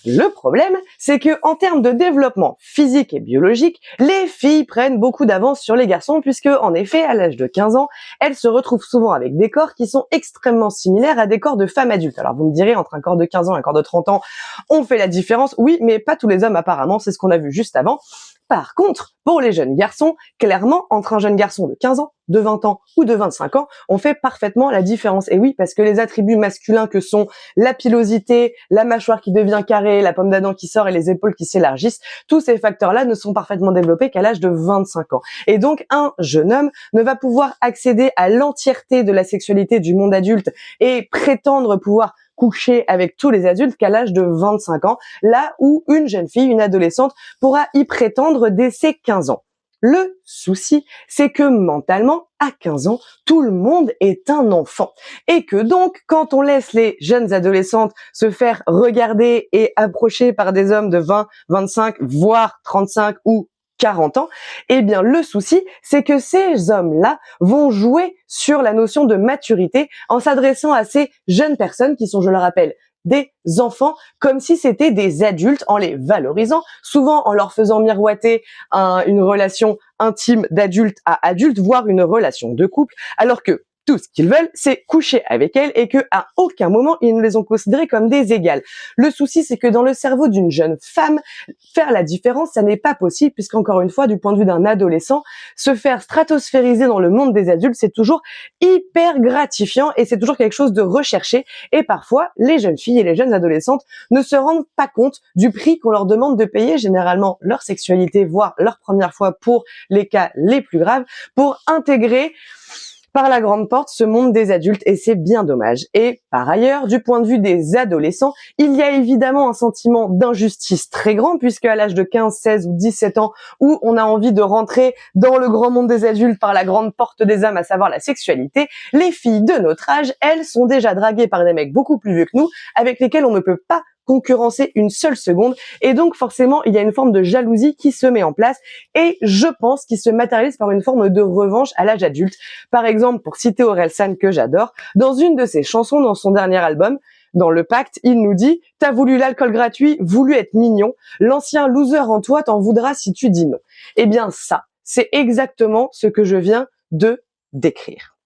Le problème, c'est que en termes de développement physique et biologique, les filles prennent beaucoup d'avance sur les garçons puisque, en effet, à l'âge de 15 ans, elles se retrouvent souvent avec des corps qui sont extrêmement similaires à des corps de femmes adultes. Alors vous me direz, entre un corps de 15 ans et un corps de 30 ans, on fait la différence. Oui, mais pas tous les hommes apparemment, c'est ce qu'on a vu juste avant. Par contre, pour les jeunes garçons, clairement, entre un jeune garçon de 15 ans, de 20 ans ou de 25 ans, on fait parfaitement la différence. Et oui, parce que les attributs masculins que sont la pilosité, la mâchoire qui devient carrée, la pomme d'Adam qui sort et les épaules qui s'élargissent, tous ces facteurs-là ne sont parfaitement développés qu'à l'âge de 25 ans. Et donc, un jeune homme ne va pouvoir accéder à l'entièreté de la sexualité du monde adulte et prétendre pouvoir coucher avec tous les adultes qu'à l'âge de 25 ans, là où une jeune fille, une adolescente, pourra y prétendre dès ses 15 ans. Le souci, c'est que mentalement, à 15 ans, tout le monde est un enfant. Et que donc, quand on laisse les jeunes adolescentes se faire regarder et approcher par des hommes de 20, 25, voire 35 ou 40 ans, eh bien le souci, c'est que ces hommes-là vont jouer sur la notion de maturité en s'adressant à ces jeunes personnes qui sont, je le rappelle, des enfants, comme si c'était des adultes, en les valorisant, souvent en leur faisant miroiter une relation intime d'adulte à adulte, voire une relation de couple, alors que tout ce qu'ils veulent, c'est coucher avec elles et que à aucun moment ils ne les ont considérées comme des égales. Le souci, c'est que dans le cerveau d'une jeune femme, faire la différence, ça n'est pas possible puisqu'encore une fois, du point de vue d'un adolescent, se faire stratosphériser dans le monde des adultes, c'est toujours hyper gratifiant et c'est toujours quelque chose de recherché. Et parfois, les jeunes filles et les jeunes adolescentes ne se rendent pas compte du prix qu'on leur demande de payer, généralement leur sexualité, voire leur première fois pour les cas les plus graves, pour intégrer par la grande porte ce monde des adultes et c'est bien dommage. Et par ailleurs, du point de vue des adolescents, il y a évidemment un sentiment d'injustice très grand puisque à l'âge de 15, 16 ou 17 ans où on a envie de rentrer dans le grand monde des adultes par la grande porte des hommes, à savoir la sexualité, les filles de notre âge, elles sont déjà draguées par des mecs beaucoup plus vieux que nous avec lesquels on ne peut pas concurrencer une seule seconde et donc forcément il y a une forme de jalousie qui se met en place et je pense qu'il se matérialise par une forme de revanche à l'âge adulte. Par exemple, pour citer Orelsan que j'adore, dans une de ses chansons dans son dernier album, dans Le Pacte, il nous dit « T'as voulu l'alcool gratuit, voulu être mignon, l'ancien loser en toi t'en voudra si tu dis non ». Eh bien ça, c'est exactement ce que je viens de décrire.